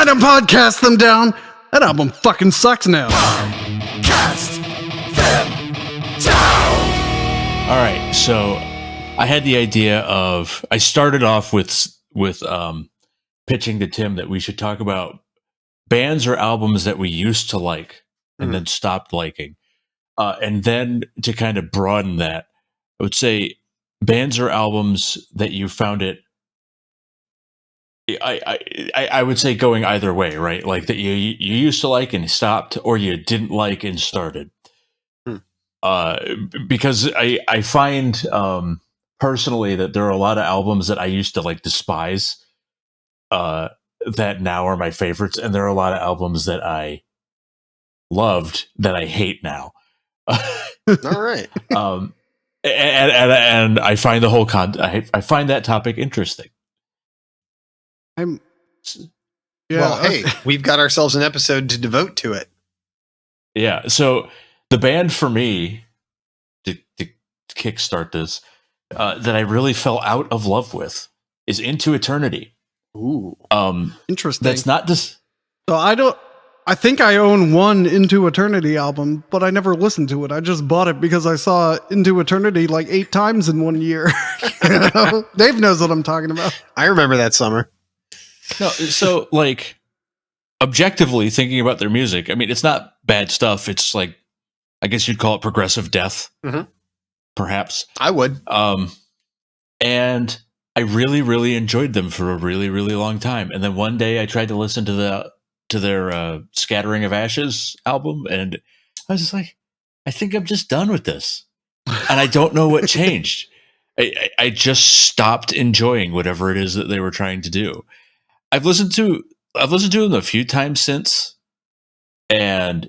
Metapodcast them down. That album fucking sucks now. Cast them down. All right, so I had the idea of I started off with pitching to Tim that we should talk about bands or albums that we used to like and then stopped liking, and then to kind of broaden that, I would say bands or albums that you found it. I would say going either way, right? Like that you used to like and stopped, or you didn't like and started. Because I find personally that there are a lot of albums that I used to like despise that now are my favorites, and there are a lot of albums that I loved that I hate now. All right. And I find the whole I find that topic interesting. Well, Hey, we've got ourselves an episode to devote to it. Yeah. So the band for me to kickstart this that I really fell out of love with is Into Eternity. Ooh. Interesting. That's not just. So I think I own one Into Eternity album, but I never listened to it. I just bought it because I saw Into Eternity like 8 times in 1 year. Dave knows what I'm talking about. I remember that summer. No, so like objectively thinking about their music, I mean, it's not bad stuff. It's like, I guess you'd call it progressive death, perhaps. I would. And I really, really enjoyed them for a really, really long time. And then one day I tried to listen to their Scattering of Ashes album, and I was just like, I think I'm just done with this. And I don't know what changed. I just stopped enjoying whatever it is that they were trying to do. I've listened to them a few times since, and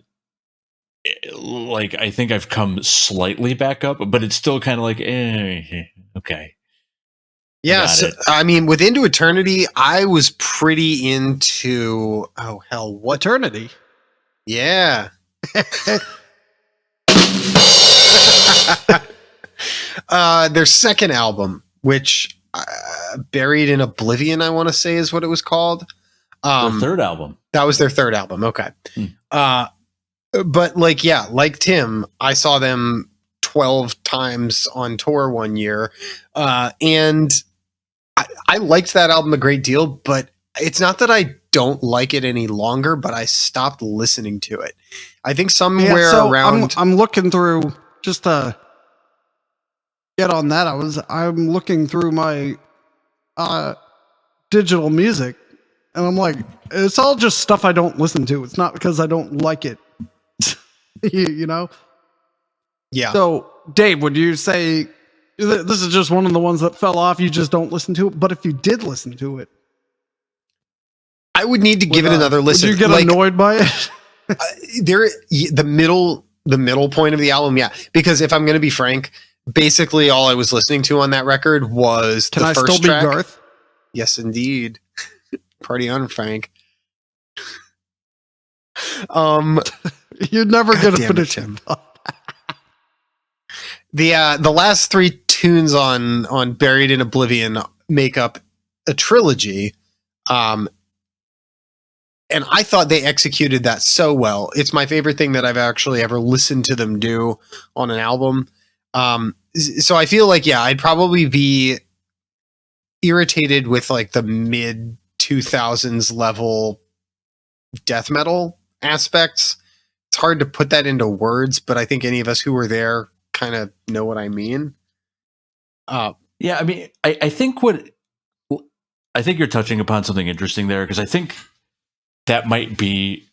like I think I've come slightly back up, but it's still kind of like, okay. Yeah, so, I mean, with Into Eternity, I was pretty into what Eternity? Yeah. Their second album, which Buried in Oblivion, I want to say is what it was called. Their third album. That was their third album. Okay. But like Tim, I saw them 12 times on tour one year. And I liked that album a great deal, but it's not that I don't like it any longer, but I stopped listening to it. I think somewhere around. I'm looking through just to get on that. I'm looking through my digital music, and I'm like, it's all just stuff I don't listen to. It's not because I don't like it. you know? Yeah. So, Dave, would you say this is just one of the ones that fell off? You just don't listen to it. But if you did listen to it, I would need to give it another listen. Would you get annoyed by it? The middle point of the album, yeah. Because if I'm going to be frank, basically all I was listening to on that record was the first track. Can I still be Garth? Yes, indeed. Party on, Frank. You're never going to finish him. The last 3 tunes on Buried in Oblivion make up a trilogy. And I thought they executed that so well. It's my favorite thing that I've actually ever listened to them do on an album. So I feel like, I'd probably be irritated with like the mid 2000s level death metal aspects. It's hard to put that into words, but I think any of us who were there kind of know what I mean. Yeah, I mean, I think you're touching upon something interesting there, because I think that might be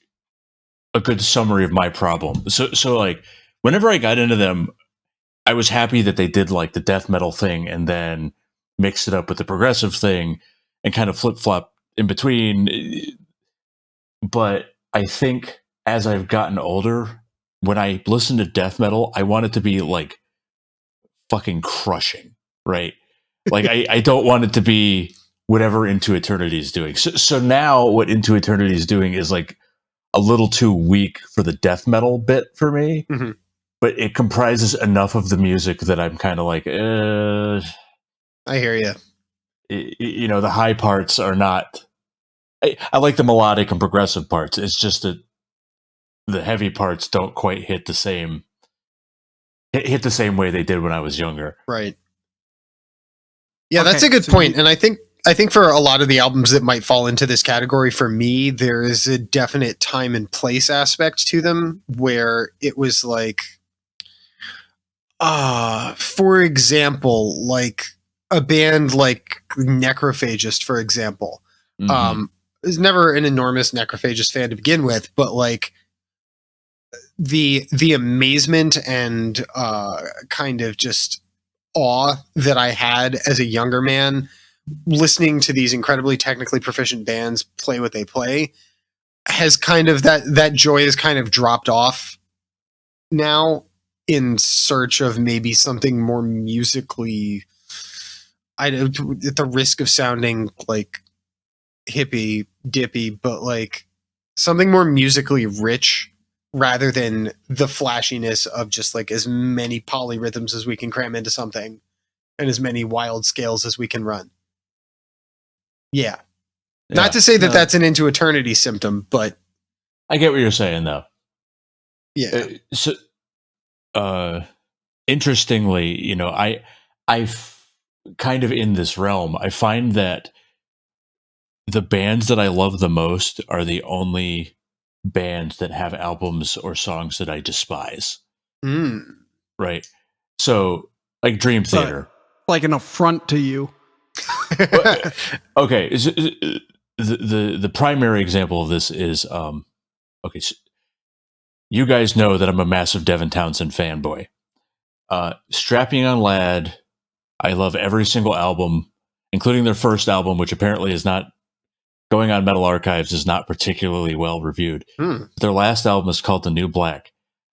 a good summary of my problem. So like, whenever I got into them, I was happy that they did like the death metal thing and then mixed it up with the progressive thing and kind of flip-flop in between. But I think as I've gotten older, when I listen to death metal, I want it to be like fucking crushing, right? Like I don't want it to be whatever Into Eternity is doing. So now what Into Eternity is doing is like a little too weak for the death metal bit for me, but it comprises enough of the music that I'm kind of like, I hear you. You know, the high parts are not I like the melodic and progressive parts. It's just that the heavy parts don't quite hit the same way they did when I was younger. Right. Yeah, Okay, that's a good so point. And I think for a lot of the albums that might fall into this category, for me, there is a definite time and place aspect to them where it was like, for example, like a band like Necrophagist, for example. Mhm. I was never an enormous Necrophagist fan to begin with, but like the amazement and kind of just awe that I had as a younger man listening to these incredibly technically proficient bands play what they play has kind of that joy has kind of dropped off now in search of maybe something more musically, at the risk of sounding like hippy dippy, but like something more musically rich rather than the flashiness of just like as many polyrhythms as we can cram into something and as many wild scales as we can run. Yeah. Not to say that that's an Into Eternity symptom, but I get what you're saying, though. yeah. Interestingly, you know, I've kind of in this realm. I find that the bands that I love the most are the only bands that have albums or songs that I despise. Right. So, like Dream Theater, like an affront to you. okay. The primary example of this is okay. So you guys know that I'm a massive Devin Townsend fanboy. Strapping on Lad, I love every single album, including their first album, which apparently is not going on Metal Archives, is not particularly well reviewed. Their last album is called The New Black.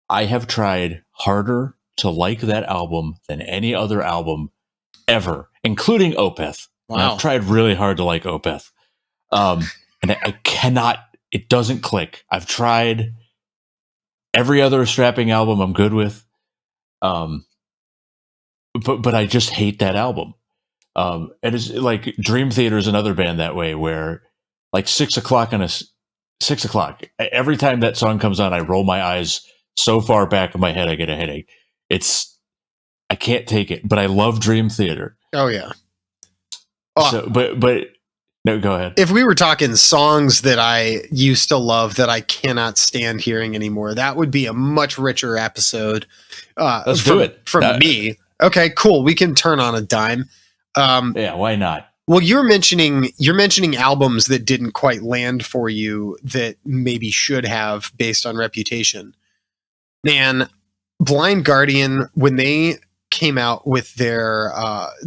I have tried harder to like that album than any other album ever, including Opeth. Wow. And I've tried really hard to like Opeth. And I cannot, it doesn't click. I've tried every other Strapping album I'm good with. But I just hate that album. And it's like Dream Theater is another band that way, where like 6 o'clock on 6 o'clock, every time that song comes on, I roll my eyes so far back in my head, I get a headache. I can't take it, but I love Dream Theater. Oh yeah. So, but no, go ahead. If we were talking songs that I used to love that I cannot stand hearing anymore, that would be a much richer episode. Let's do it from me. Okay, cool. We can turn on a dime. Yeah, why not? Well, you're mentioning albums that didn't quite land for you that maybe should have based on reputation. Man, Blind Guardian, when they came out with their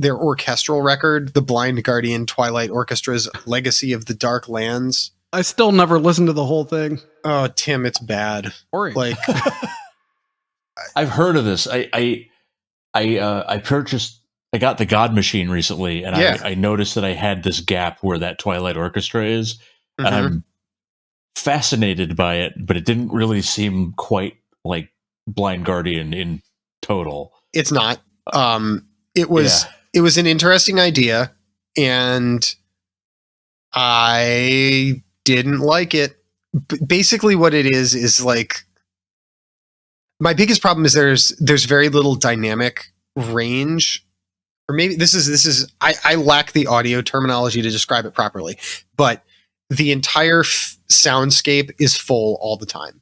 orchestral record, the Blind Guardian Twilight Orchestra's Legacy of the Dark Lands. I still never listened to the whole thing. Oh, Tim, it's bad. Boring. Like I've heard of this. I got the God Machine recently, and I noticed that I had this gap where that Twilight Orchestra is, and I'm fascinated by it, but it didn't really seem quite like Blind Guardian in total. It's not. It was an interesting idea, and I didn't like it. Basically, what it is like my biggest problem is there's very little dynamic range. Or maybe this is I lack the audio terminology to describe it properly, but the entire soundscape is full all the time,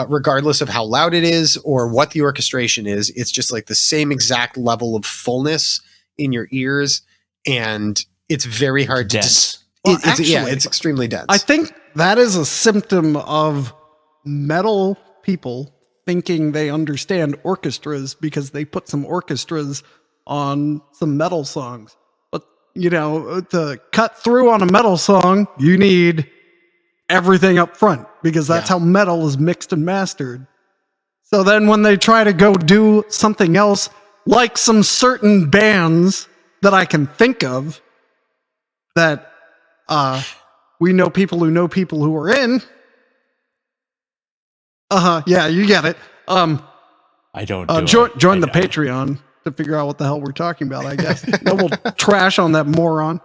regardless of how loud it is or what the orchestration is. It's just like the same exact level of fullness in your ears, and it's very hard to. It's extremely dense. I think that is a symptom of metal people thinking they understand orchestras because they put some orchestras on some metal songs. But, you know, to cut through on a metal song, you need everything up front because that's how metal is mixed and mastered. So then when they try to go do something else, like some certain bands that I can think of that we know people who are in. Yeah, you get it. I don't join the Patreon to figure out what the hell we're talking about, I guess. Then we'll trash on that moron.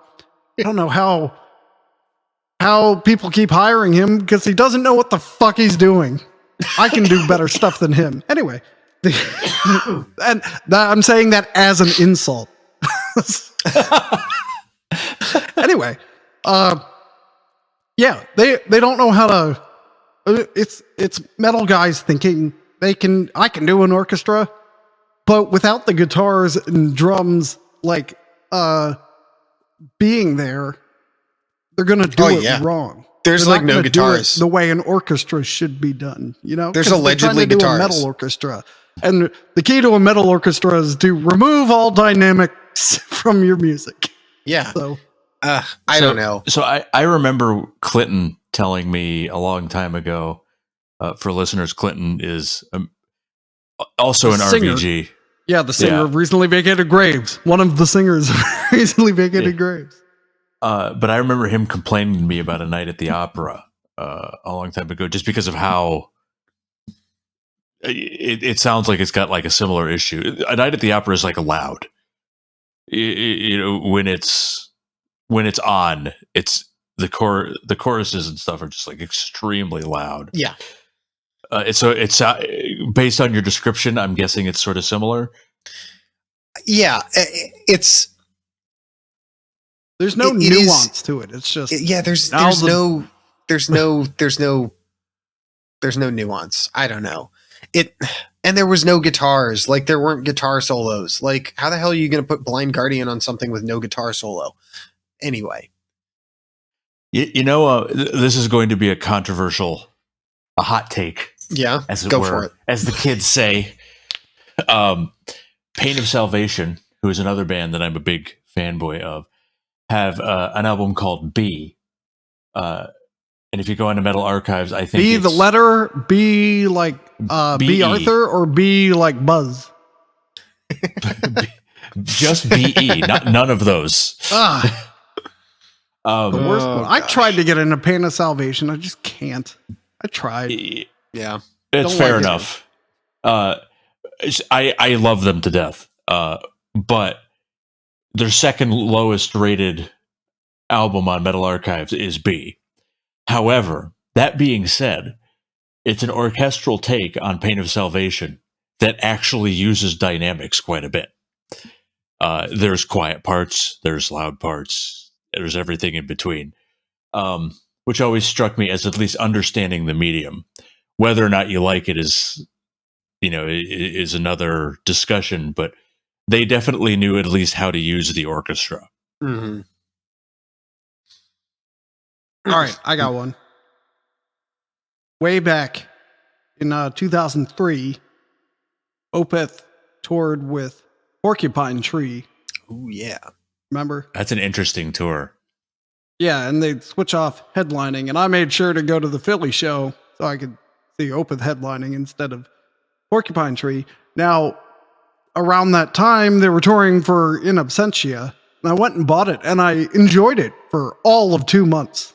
I don't know how how people keep hiring him because he doesn't know what the fuck he's doing. I can do better stuff than him. Anyway, and I'm saying that as an insult. Anyway, yeah, they don't know how to. It's metal guys thinking I can do an orchestra, but without the guitars and drums like being there, they're gonna do it wrong. There's They're like not no gonna do it guitars. the way an orchestra should be done. You know, There's 'Cause they're allegedly trying to do guitars. a metal orchestra, and the key to a metal orchestra is to remove all dynamics from your music. Yeah. So I don't know. So I remember Clinton telling me a long time ago. For listeners, Clinton is also an singer. RVG. yeah, the singer of Recently Vacated Graves. One of the singers of Recently Vacated Graves. But I remember him complaining to me about A Night at the Opera a long time ago, just because of how it sounds like it's got like a similar issue. A Night at the Opera is like loud. You know, when it's on, it's the choruses and stuff are just like extremely loud. Yeah. So it's based on your description, I'm guessing it's sort of similar. Yeah. There's no nuance to it. It's just there's no nuance. I don't know. And there was no guitars. Like there weren't guitar solos. Like how the hell are you going to put Blind Guardian on something with no guitar solo? Anyway. You know, this is going to be a hot take. Yeah, as it go were, for it. as the kids say. Pain of Salvation, who is another band that I'm a big fanboy of, have an album called B. And if you go into Metal Archives, I think B the letter, B like B Arthur, or B like Buzz. Just BE, none of those. The worst one. I gosh. tried to get into Pain of Salvation. I just can't. I tried. Yeah. It's Don't fair like it. enough. I love them to death. But their second lowest rated album on Metal Archives is B. However, that being said, it's an orchestral take on Pain of Salvation that actually uses dynamics quite a bit. There's quiet parts, there's loud parts, there's everything in between, which always struck me as at least understanding the medium. Whether or not you like it is another discussion, but they definitely knew at least how to use the orchestra. Mm-hmm. All right, I got one. Way back in 2003, Opeth toured with Porcupine Tree. Oh yeah. Remember? That's an interesting tour. Yeah, and they'd switch off headlining, and I made sure to go to the Philly show so I could see Opeth headlining instead of Porcupine Tree. Now, around that time, they were touring for In Absentia, and I went and bought it, and I enjoyed it for all of 2 months.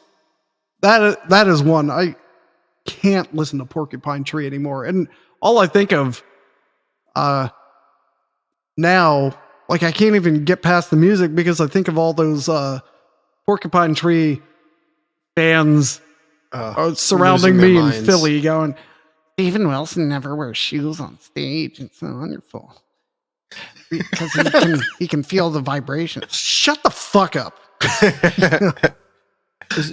That is one. I can't listen to Porcupine Tree anymore, and all I think of now, like I can't even get past the music because I think of all those Porcupine Tree fans surrounding me in Philly going, Steven Wilson never wears shoes on stage. It's so wonderful. Because he can feel the vibrations. Shut the fuck up.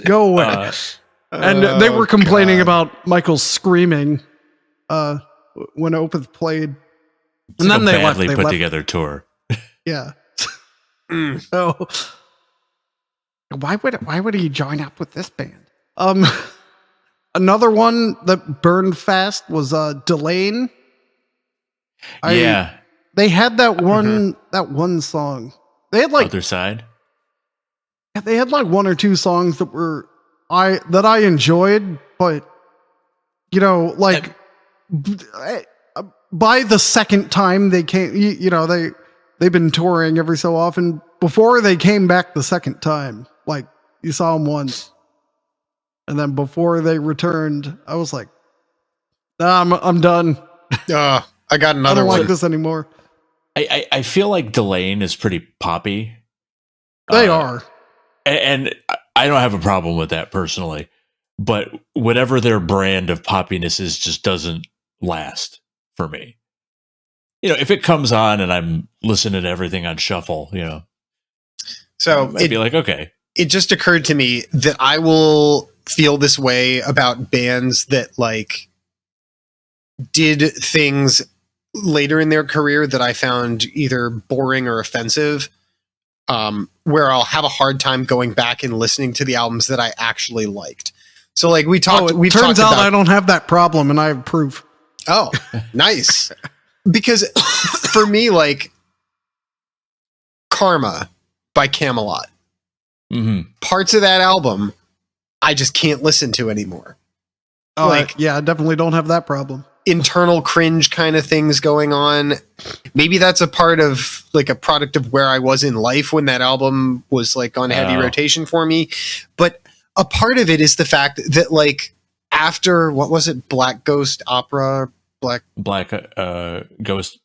Go away. And they were complaining about Michael screaming when Opeth played. It's and like then a they badly left. put together tour. Yeah. So why would he join up with this band? Another one that burned fast was Delane. Yeah. They had that one song. They had like Other Side. they had like one or two songs that I enjoyed, but you know, like by the second time they came, they've been touring every so often. Before they came back the second time, like you saw them once, and then before they returned, I was like, nah, I'm done. I got another I don't one. like this anymore. I feel like Delane is pretty poppy. They are. And I don't have a problem with that personally, but whatever their brand of poppiness is just doesn't last for me. If it comes on and I'm listening to everything on shuffle, So I'd be like, okay. It just occurred to me that I will feel this way about bands that like did things later in their career that I found either boring or offensive, where I'll have a hard time going back and listening to the albums that I actually liked. So like we've talked turns out about, I don't have that problem and I have proof. Oh, nice. Because for me, like Karma by Camelot, parts of that album I just can't listen to anymore. Oh, I definitely don't have that problem. Internal cringe kind of things going on. Maybe that's a part of like a product of where I was in life when that album was like on heavy rotation for me. But a part of it is the fact that like after, what was it? Black Ghost Opera, Black Ghost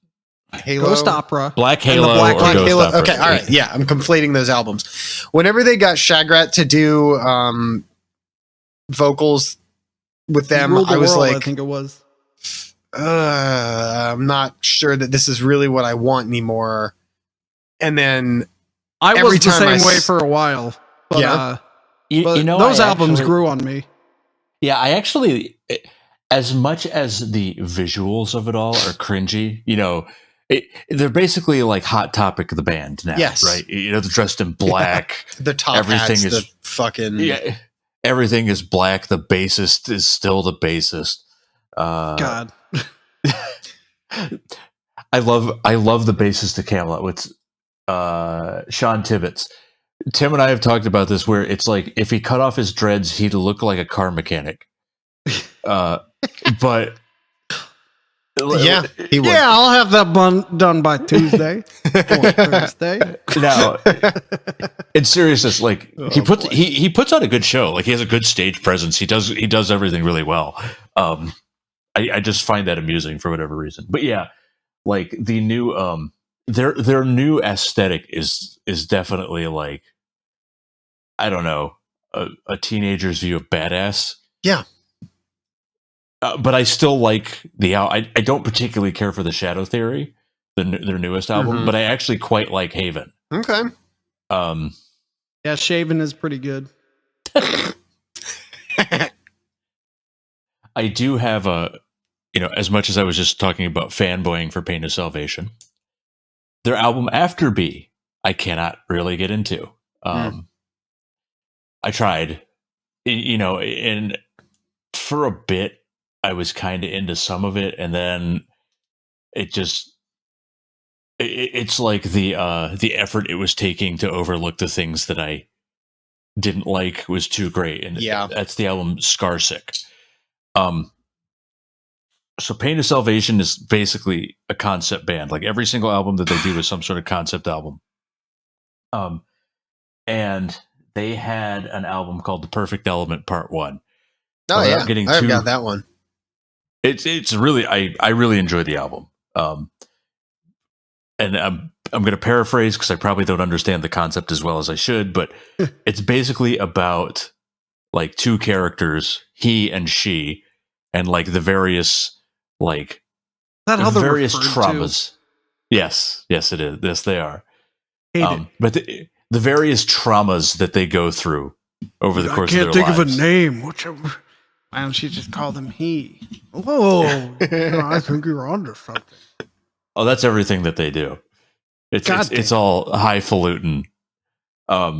Halo, Ghost Opera, Black Halo, Black Ghost Halo. Opera. Okay, all right, yeah, I'm conflating those albums. Whenever they got Shagrat to do vocals with them, I was like, I think it was. I'm not sure that this is really what I want anymore. And then I was the same way for a while. But, yeah, those albums grew on me. Yeah, I actually, as much as the visuals of it all are cringy, they're basically like Hot Topic of the band now, yes, right? They're dressed in black. Yeah. The top everything hats, is the fucking everything is black. The bassist is still the bassist. God, I love the bassist to Camelot with Sean Tibbetts. Tim and I have talked about this, where it's like if he cut off his dreads, he'd look like a car mechanic. But yeah, he would. Yeah, I'll have that done by Tuesday or Thursday. Now, in seriousness, like he puts on a good show. Like he has a good stage presence. He does everything really well. I just find that amusing for whatever reason. But yeah, like the new their new aesthetic is definitely like, I don't know, a teenager's view of badass. Yeah. But I still like I don't particularly care for the Shadow Theory, their newest album, but I actually quite like Haven. Okay. Yeah, Shaven is pretty good. I do have as much as I was just talking about fanboying for Pain of Salvation, their album After B, I cannot really get into. I tried, and for a bit, I was kind of into some of it, and then it's like the effort it was taking to overlook the things that I didn't like was too great, and that's the album Scarsick. So Pain of Salvation is basically a concept band. Like every single album that they do is some sort of concept album. And they had an album called The Perfect Element Part 1. Oh yeah, I've got that one. It's really, I really enjoy the album. And I'm going to paraphrase because I probably don't understand the concept as well as I should, but it's basically about like two characters, he and she, and like the various like various traumas. Yes, it is. Yes, they are. But the various traumas that they go through over the course of their lives. I can't think of a name. Why don't you just call them he? Whoa, I think you're onto something. Oh, that's everything that they do. It's all highfalutin. But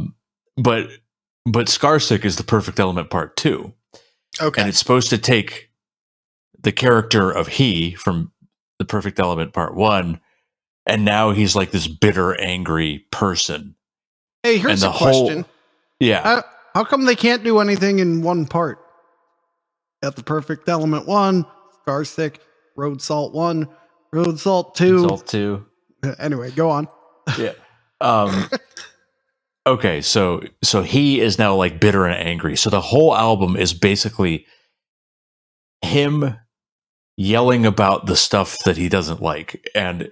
Scarsick is The Perfect Element Part 2. Okay. And it's supposed to take the character of he from The Perfect Element Part 1, and now he's like this bitter, angry person. Hey, here's a question. Yeah. How come they can't do anything in one part? Got The Perfect Element 1, Scarsick, Road Salt 1, Road Salt 2. Salt 2. Anyway, go on. Yeah. Okay, so he is now like bitter and angry. So the whole album is basically him yelling about the stuff that he doesn't like. And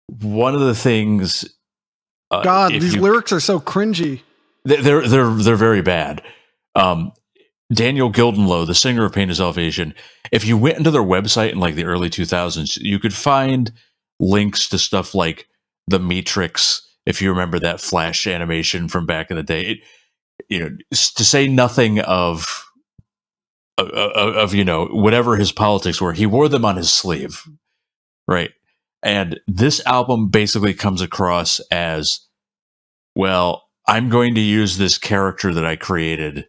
one of the things... God, these lyrics are so cringy. they're very bad. Daniel Gildenlow, the singer of Pain of Salvation, if you went into their website in like the early 2000s, you could find links to stuff like The Matrix, if you remember that Flash animation from back in the day. To say nothing of whatever his politics were, he wore them on his sleeve, right? And this album basically comes across as, well, I'm going to use this character that I created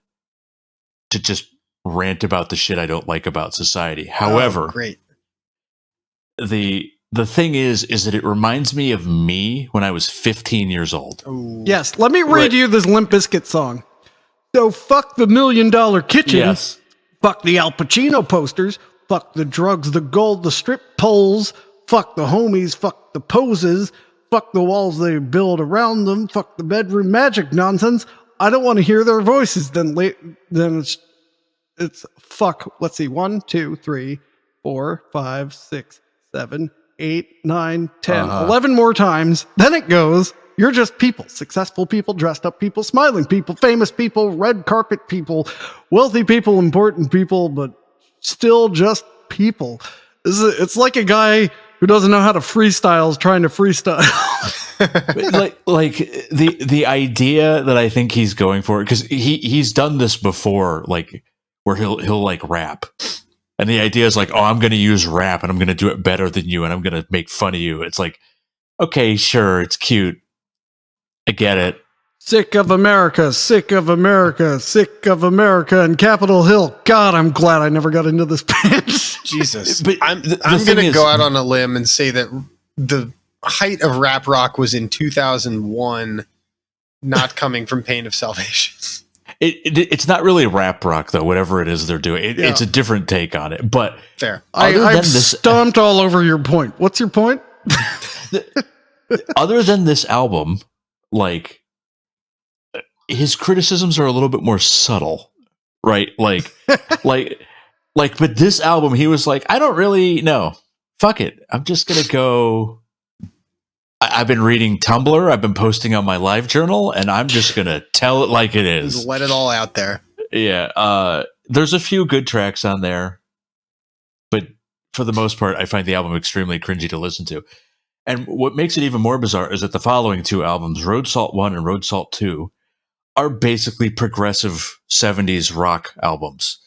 to just rant about the shit I don't like about society. However, great. The thing is that it reminds me of me when I was 15 years old. Ooh. Yes, let me read you this Limp Bizkit song. So fuck the $1 Million Kitchen. Yes. Fuck the Al Pacino posters. Fuck the drugs, the gold, the strip poles. Fuck the homies. Fuck the poses. Fuck the walls they build around them. Fuck the bedroom magic nonsense. I don't want to hear their voices. Then it's fuck. Let's see. 1, 2, 3, 4, 5, 6, 7, 8, 9, 10, 11 more times. Then it goes. You're just people, successful people, dressed up people, smiling people, famous people, red carpet people, wealthy people, important people, but still just people. It's like a guy who doesn't know how to freestyle is trying to freestyle. like the idea that I think he's going for, because he's done this before, like where he'll like rap, and the idea is like, oh, I'm going to use rap and I'm going to do it better than you and I'm going to make fun of you. It's like, okay, sure, it's cute, I get it. Sick of America, sick of America, sick of America, and Capitol Hill. God, I'm glad I never got into this band. Jesus. But I'm the going thing to is- go out on a limb and say that the height of rap rock was in 2001, not coming from Pain of Salvation. It's not really rap rock though, whatever it is they're doing. It's a different take on it. But Fair. I've stomped all over your point. What's your point? Other than this album, like, his criticisms are a little bit more subtle, right? Like, but this album, he was like, I don't really know. Fuck it. I'm just going to go. I've been reading Tumblr. I've been posting on my live journal, and I'm just going to tell it like it is. Just let it all out there. Yeah. There's a few good tracks on there, but for the most part, I find the album extremely cringy to listen to. And what makes it even more bizarre is that the following two albums, Road Salt 1 and Road Salt 2, are basically progressive 70s rock albums.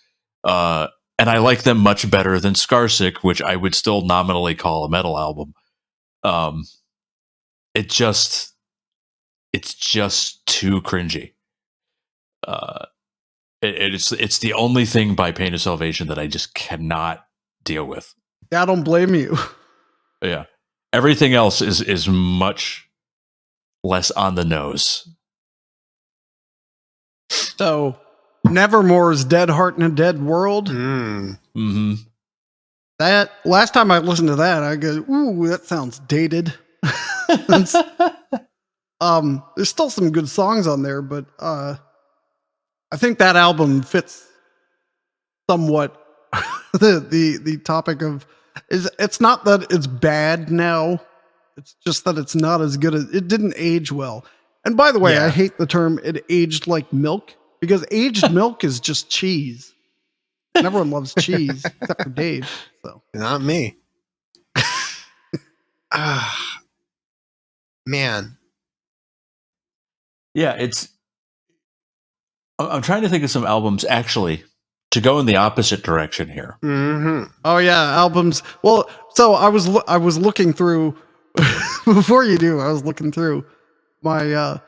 And I like them much better than Scarsick, which I would still nominally call a metal album. It's just too cringy. It's the only thing by Pain of Salvation that I just cannot deal with. I don't blame you. Yeah. Everything else is much less on the nose. So, Nevermore's Dead Heart in a Dead World. Mm-hmm. That last time I listened to that, I go, ooh, that sounds dated. There's still some good songs on there, but I think that album fits somewhat the topic of it's not that it's bad now, it's just that it's not as good as it didn't age well. And by the way, I hate the term it aged like milk, because aged milk is just cheese. And everyone loves cheese except for Dave. So Not me. Man. Yeah, I'm trying to think of some albums actually to go in the opposite direction here. Mm-hmm. oh yeah, albums. Well, so I was looking through before you do. I was looking through my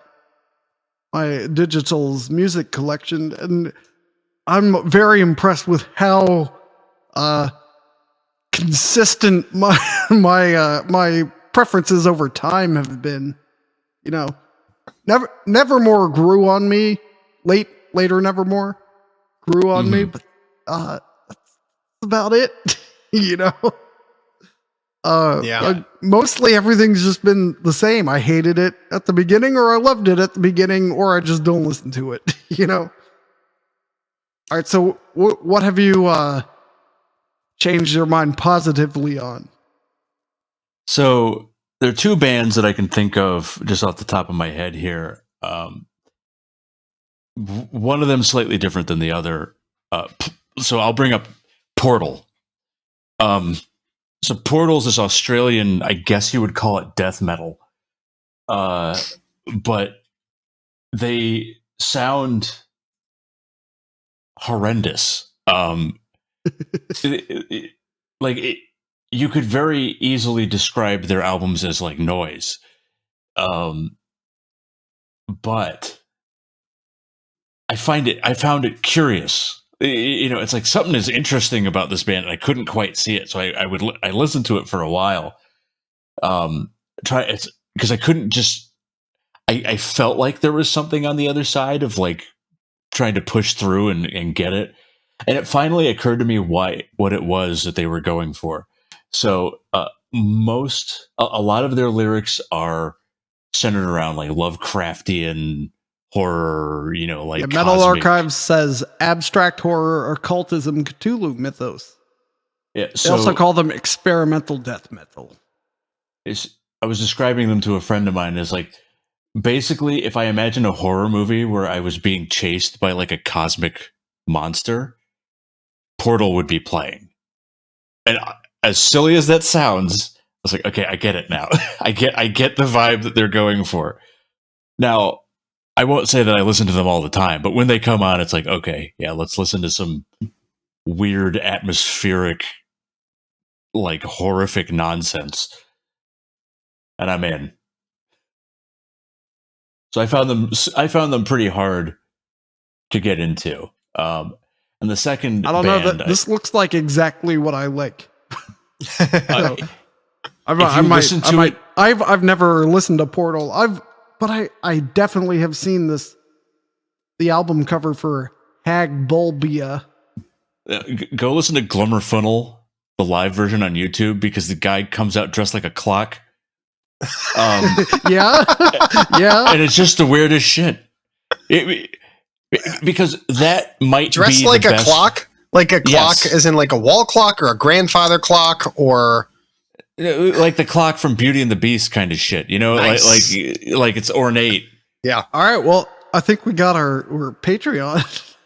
my Digital's music collection, and I'm very impressed with how consistent my preferences over time have been. You know, Nevermore grew on me. Later Nevermore grew on me, but that's about it. You know. Mostly everything's just been the same. I hated it at the beginning, or I loved it at the beginning, or I just don't listen to it. You know. All right. So what have you changed your mind positively on? So there are two bands that I can think of just off the top of my head here. one of them slightly different than the other. So I'll bring up Portal. So Portal's this Australian, I guess you would call it death metal, but they sound horrendous. You could very easily describe their albums as like noise, but I found it curious. It's like something is interesting about this band, and I couldn't quite see it. So I listened to it for a while. Because I couldn't just. I felt like there was something on the other side of like trying to push through and get it, and it finally occurred to me what it was that they were going for. So a lot of their lyrics are centered around like Lovecraftian horror, like Metal cosmic. Archives says abstract horror, occultism, Cthulhu mythos. Yeah, They also call them experimental death metal. I was describing them to a friend of mine as like, basically, if I imagine a horror movie where I was being chased by like a cosmic monster, Portal would be playing. And as silly as that sounds, I was like, okay, I get it now. I get the vibe that they're going for. Now, I won't say that I listen to them all the time, but when they come on, it's like, okay, yeah, let's listen to some weird atmospheric, like horrific nonsense. And I'm in. So I found them pretty hard to get into. And the second I don't band, know that this looks like exactly what I like. I've never listened to Portal. But I definitely have seen the album cover for Hag Bulbia. Go listen to Glummerfunnel, the live version on YouTube, because the guy comes out dressed like a clock. Yeah. And it's just the weirdest shit. Because that might dressed be like the a best. Clock? Like a clock, Yes. as in like a wall clock or a grandfather clock, or like the clock from Beauty and the Beast kind of shit, Nice. like it's ornate. Yeah. All right. Well, I think we got our Patreon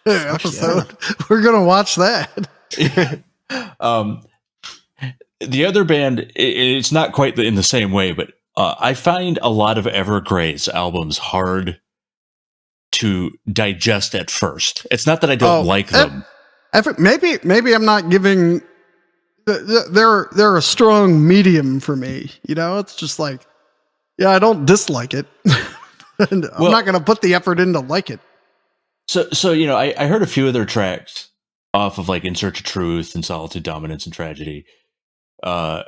episode. Yeah. We're gonna watch that. The other band, it's not quite in the same way, but I find a lot of Evergrey's albums hard to digest at first. It's not that I don't like them. Maybe I'm not giving. They're a strong medium for me. It's just like, yeah, I don't dislike it. I'm not going to put the effort in to like it. So I heard a few of their tracks off of like In Search of Truth and Solitude, Dominance, and Tragedy. But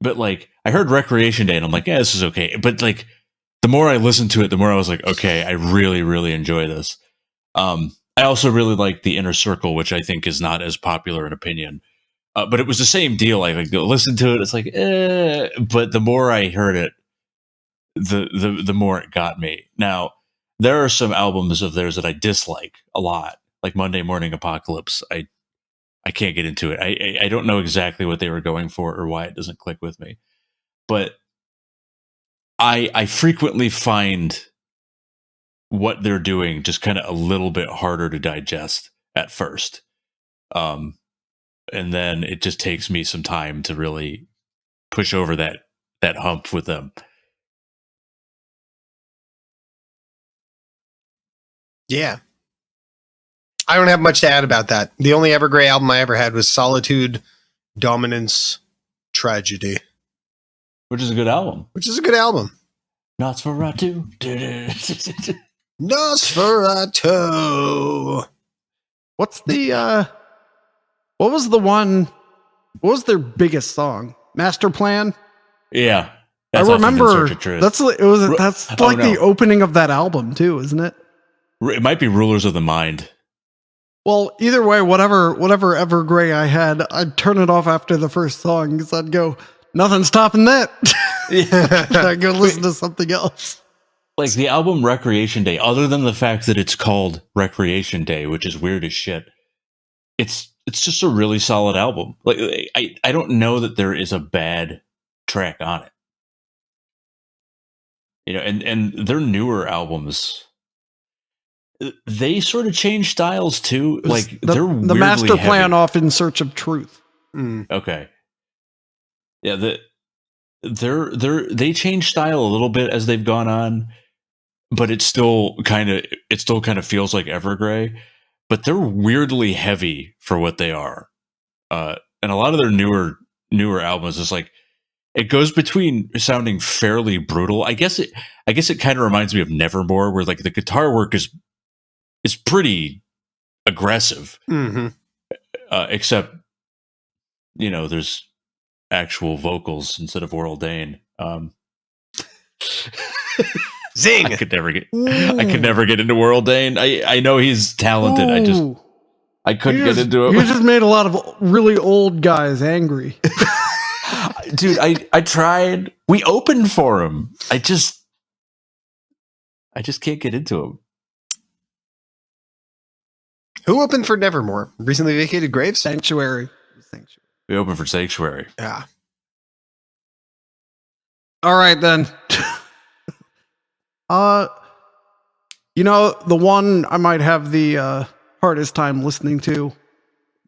like I heard Recreation Day and I'm like, yeah, this is okay. But like the more I listened to it, the more I was like, okay, I really, really enjoy this. I also really like The Inner Circle, which I think is not as popular in opinion. But it was the same deal. I like listened to it. It's like, but the more I heard it, the more it got me. Now, there are some albums of theirs that I dislike a lot, like Monday Morning Apocalypse. I can't get into it. I don't know exactly what they were going for or why it doesn't click with me. But I frequently find what they're doing just kind of a little bit harder to digest at first. And then it just takes me some time to really push over that hump with them. Yeah. I don't have much to add about that. The only Evergrey album I ever had was Solitude, Dominance, Tragedy. Which is a good album. Nosferatu. Nosferatu. What was their biggest song? Master Plan? Yeah. I remember that's like the opening of that album too, isn't it? It might be Rulers of the Mind. Well, either way, whatever Evergrey I had, I'd turn it off after the first song because I'd go, nothing's topping that. I'd go listen to something else. Like the album Recreation Day, other than the fact that it's called Recreation Day, which is weird as shit, it's just a really solid album. Like I don't know that there is a bad track on it. And their newer albums, they sort of change styles too. Like they're the master weirdly plan heavy. off In Search of Truth. Okay. Yeah, they change style a little bit as they've gone on, but it still kind of feels like Evergrey. But they're weirdly heavy for what they are. And a lot of their newer albums is like it goes between sounding fairly brutal. I guess it kind of reminds me of Nevermore, where like the guitar work is pretty aggressive, except there's actual vocals instead of Oral Dane. Zing! I could never get into Oral Dane. I know he's talented. Ooh. I couldn't get into it. You just made a lot of really old guys angry. Dude, I tried. We opened for him. I just can't get into him. Who opened for Nevermore? Recently Vacated Graves? Sanctuary. We opened for Sanctuary. Yeah. All right then. The one I might have the hardest time listening to,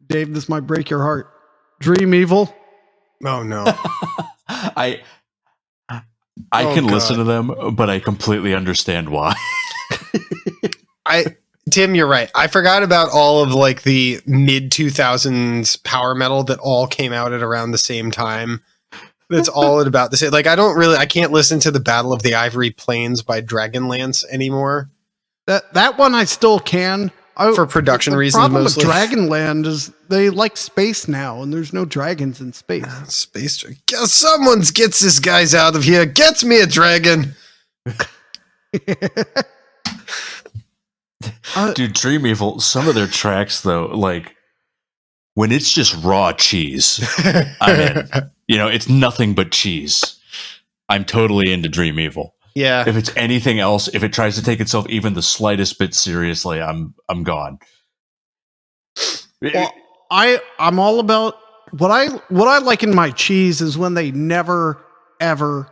Dave, this might break your heart. Dream Evil. Oh no. I can listen to them, but I completely understand why. Tim, you're right. I forgot about all of like the mid 2000s power metal that all came out at around the same time. That's all about the same. Like I can't listen to the Battle of the Ivory Plains by Dragonlance anymore. That one I still can. For production reasons mostly. The problem with Dragonland is they like space now, and there's no dragons in space. Space. Someone gets this guys out of here. Gets me a dragon. Dude, Dream Evil, some of their tracks though, like when it's just raw cheese, I'm in. It's nothing but cheese. I'm totally into Dream Evil. Yeah. If it's anything else, if it tries to take itself even the slightest bit seriously, I'm gone. Well, I'm all about what I like in my cheese is when they never ever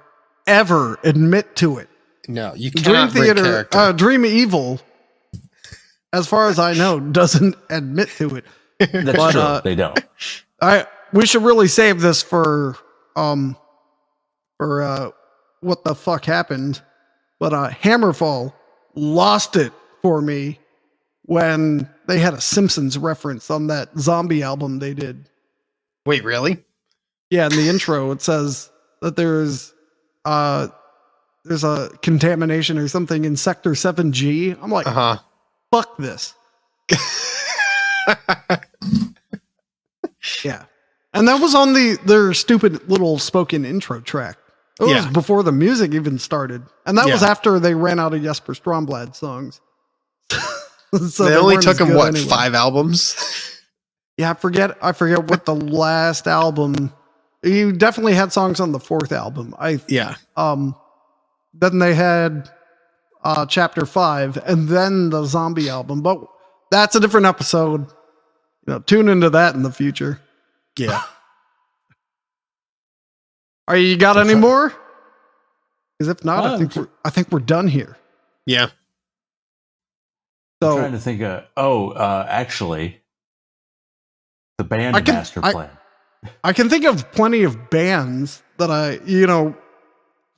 admit to it. No, you cannot break character. Dream Evil, as far as I know, doesn't admit to it. That's true. They don't. We should really save this for what the fuck happened. But Hammerfall lost it for me when they had a Simpsons reference on that zombie album they did. Wait, really? Yeah, in the intro it says that there's a contamination or something in Sector 7G. I'm like, fuck this. Yeah. And that was on their stupid little spoken intro track. It was before the music even started. And that was after they ran out of Jesper Stromblad songs. So they only took them, 5 albums? Yeah, I forget what the last album... You definitely had songs on the 4th album. Then they had Chapter 5 and then the zombie album. But that's a different episode. Tune into that in the future. Yeah. You got any more? Because if not, I think we're done here. Yeah. So, I'm trying to think of actually the band master plan. I can think of plenty of bands that I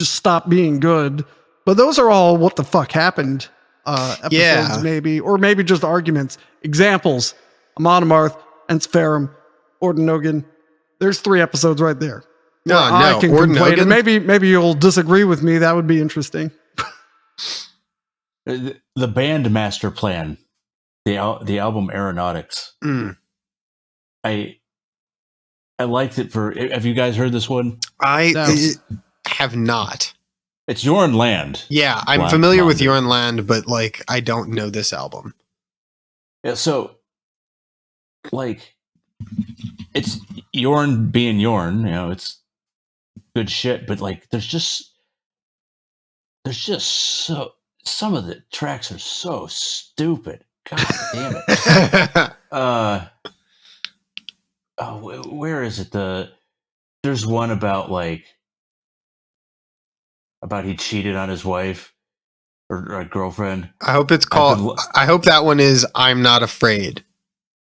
just stopped being good, but those are all what the fuck happened episodes maybe, or maybe just arguments. Examples: Amonamarth, Ensferum, Ordinogan. There's 3 episodes right there. I can complain, and maybe you'll disagree with me. That would be interesting. The band master plan, the album Aeronautics. I liked it for. Have you guys heard this one? I have not. It's Jorn Land. Yeah, I'm familiar with Jorn Land, but like I don't know this album. Yeah, so like it's Jorn being Jorn, it's good shit, but like there's just so some of the tracks are so stupid. God damn it. Where is it? There's one about he cheated on his wife, or a girlfriend. I hope it's called. I hope that one is "I'm Not Afraid."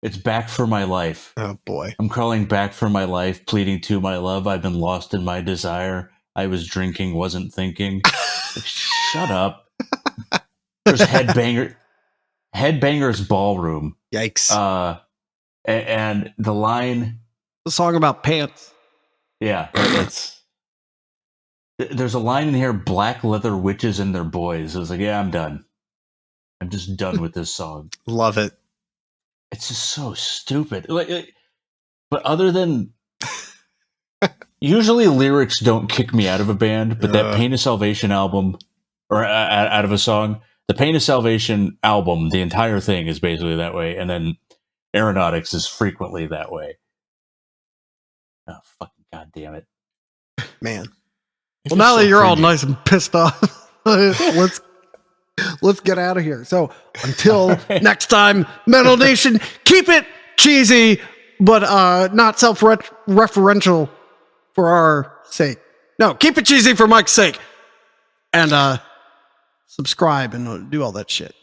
It's Back for My Life. Oh boy. I'm crawling back for my life, pleading to my love. I've been lost in my desire. I was drinking, wasn't thinking. Shut up. There's Headbanger's Ballroom. Yikes. And the line. The song about pants. Yeah, there's a line in here, black leather witches and their boys. I was like, yeah, I'm done. I'm just done with this song. Love it. It's just so stupid. But other than... usually lyrics don't kick me out of a band, but that Pain of Salvation album, or out of a song, the Pain of Salvation album, the entire thing is basically that way, and then Aeronautics is frequently that way. Oh, fucking goddamn it. Man. Well, now that you're all nice and pissed off, let's get out of here. So until next time, Metal Nation, keep it cheesy, but not self-referential for our sake. No, keep it cheesy for Mike's sake. And subscribe and do all that shit.